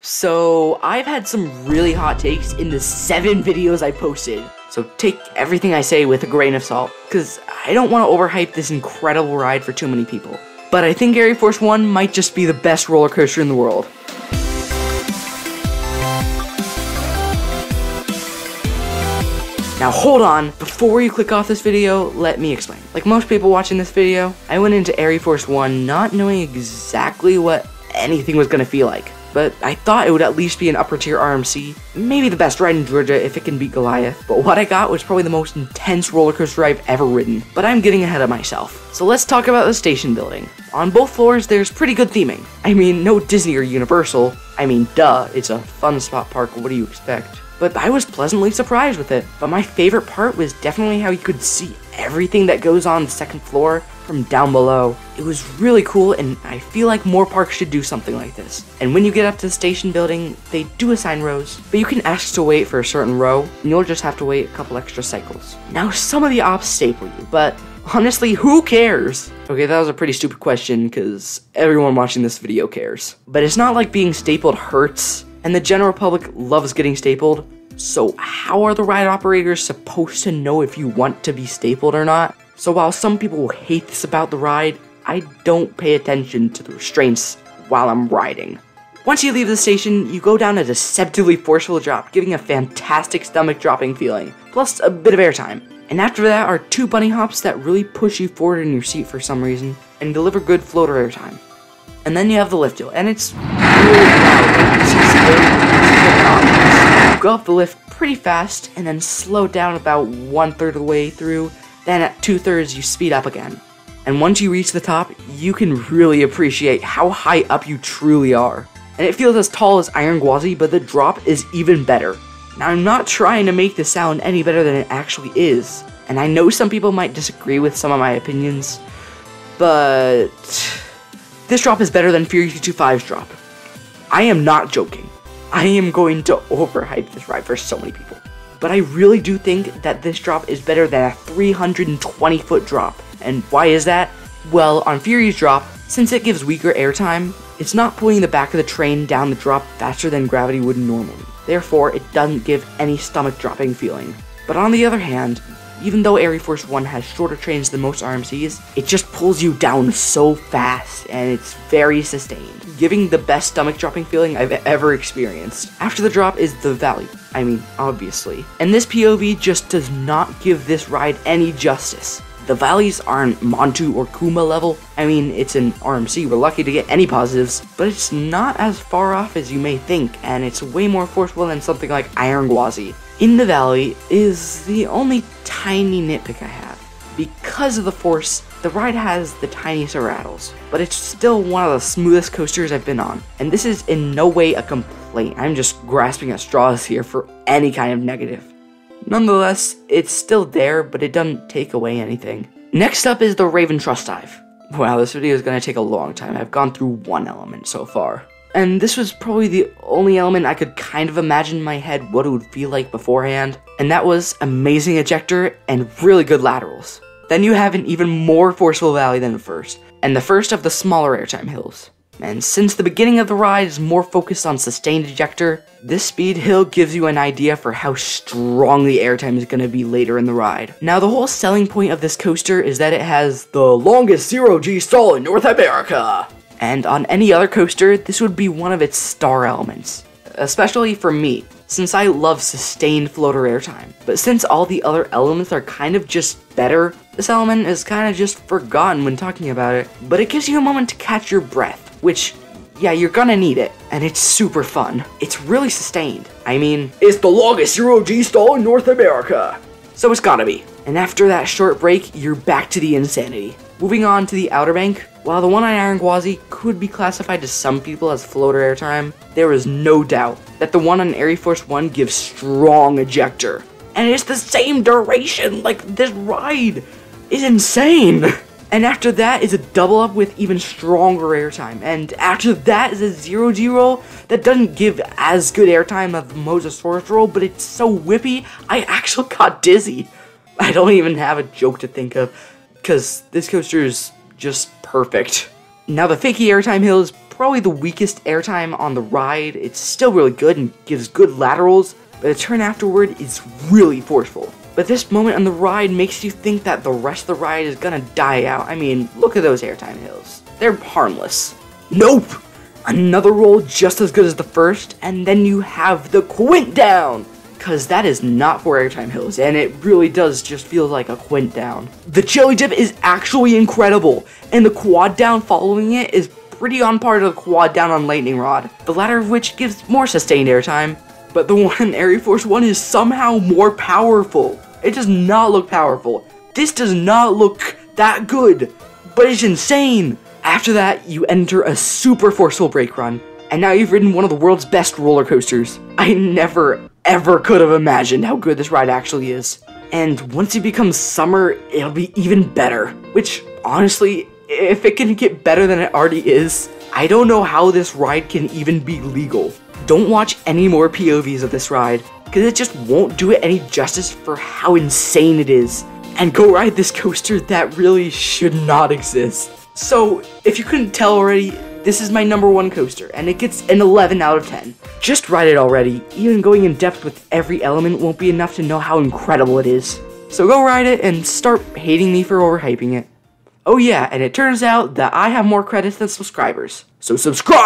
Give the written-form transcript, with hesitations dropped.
So I've had some really hot takes in the 7 videos I posted. So take everything I say with a grain of salt, because I don't want to overhype this incredible ride for too many people. But I think Arie Force 1 might just be the best roller coaster in the world. Now hold on, before you click off this video, let me explain. Like most people watching this video, I went into Arie Force 1 not knowing exactly what anything was gonna feel like. But I thought it would at least be an upper tier RMC, maybe the best ride in Georgia if it can beat Goliath. But what I got was probably the most intense roller coaster I've ever ridden. But I'm getting ahead of myself. So let's talk about the station building. On both floors, there's pretty good theming. I mean, no Disney or Universal. I mean, duh, it's a fun spot park, what do you expect? But I was pleasantly surprised with it. But my favorite part was definitely how you could see everything that goes on the second floor from down below. It was really cool, and I feel like more parks should do something like this. And when you get up to the station building, they do assign rows, but you can ask to wait for a certain row, and you'll just have to wait a couple extra cycles. Now, some of the ops staple you, but honestly, who cares? Okay, that was a pretty stupid question, because everyone watching this video cares. But it's not like being stapled hurts, and the general public loves getting stapled. So how are the ride operators supposed to know if you want to be stapled or not? So while some people will hate this about the ride, I don't pay attention to the restraints while I'm riding. Once you leave the station, you go down a deceptively forceful drop, giving a fantastic stomach dropping feeling, plus a bit of airtime. And after that are 2 bunny hops that really push you forward in your seat for some reason, and deliver good floater airtime. And then you have the lift hill, and it's really loud. You go up the lift pretty fast, and then slow down about 1/3 of the way through. Then at 2/3 you speed up again. And once you reach the top, you can really appreciate how high up you truly are. And it feels as tall as Iron Gwazi, but the drop is even better. Now I'm not trying to make this sound any better than it actually is. And I know some people might disagree with some of my opinions, but this drop is better than Fury 225's drop. I am not joking. I am going to overhype this ride for so many people. But I really do think that this drop is better than a 320-foot drop. And why is that? Well, on Fury's drop, since it gives weaker airtime, it's not pulling the back of the train down the drop faster than gravity would normally. Therefore, it doesn't give any stomach dropping feeling. But on the other hand, even though Arie Force 1 has shorter trains than most RMCs, it just pulls you down so fast, and it's very sustained, giving the best stomach dropping feeling I've ever experienced. After the drop is the valley. I mean, obviously. And this POV just does not give this ride any justice. The valleys aren't Montu or Kuma level. I mean, it's an RMC, we're lucky to get any positives, but it's not as far off as you may think, and it's way more forceful than something like Iron Gwazi. In the valley is the only tiny nitpick I have. Because of the force, the ride has the tiniest of rattles, but it's still one of the smoothest coasters I've been on. And this is in no way a complaint, I'm just grasping at straws here for any kind of negative. Nonetheless, it's still there, but it doesn't take away anything. Next up is the Raven Truss dive. Wow, this video is going to take a long time. I've gone through 1 element so far. And this was probably the only element I could kind of imagine in my head what it would feel like beforehand. And that was amazing ejector and really good laterals. Then you have an even more forceful valley than the first, and the first of the smaller airtime hills. And since the beginning of the ride is more focused on sustained ejector, this speed hill gives you an idea for how strong the airtime is going to be later in the ride. Now the whole selling point of this coaster is that it has the longest 0G stall in North America. And on any other coaster, this would be one of its star elements. Especially for me, since I love sustained floater airtime. But since all the other elements are kind of just better, this element is kind of just forgotten when talking about it. But it gives you a moment to catch your breath, which, yeah, you're gonna need it. And it's super fun. It's really sustained. I mean, it's the longest 0G stall in North America. So it's gotta be. And after that short break, you're back to the insanity. Moving on to the Outer Bank, while the one on Iron Gwazi could be classified to some people as floater airtime, there is no doubt that the one on Arie Force 1 gives strong ejector. And it's the same duration, like this ride is insane. And after that is a double up with even stronger airtime. And after that is a 0G roll that doesn't give as good airtime as the Mosasaurus roll, but it's so whippy, I actually got dizzy. I don't even have a joke to think of, because this coaster is just perfect. Now the fakey airtime hill is probably the weakest airtime on the ride. It's still really good and gives good laterals, but the turn afterward is really forceful. But this moment on the ride makes you think that the rest of the ride is gonna die out. I mean, look at those airtime hills. They're harmless. Nope! Another roll just as good as the first, and then you have the quint down! Cause that is not for airtime hills, and it really does just feel like a quint down. The chili dip is actually incredible, and the quad down following it is pretty on par to the quad down on Lightning Rod, the latter of which gives more sustained airtime. But the one in Arie Force 1 is somehow more powerful. It does not look powerful. This does not look that good, but it's insane. After that, you enter a super forceful brake run, and now you've ridden one of the world's best roller coasters. I never, ever could have imagined how good this ride actually is. And once you become summer, it'll be even better. Which, honestly, if it can get better than it already is, I don't know how this ride can even be legal. Don't watch any more POVs of this ride, because it just won't do it any justice for how insane it is. And go ride this coaster that really should not exist. So, if you couldn't tell already, this is my #1 coaster, and it gets an 11 out of 10. Just ride it already. Even going in depth with every element won't be enough to know how incredible it is. So go ride it and start hating me for overhyping it. Oh yeah, and it turns out that I have more credits than subscribers. So subscribe!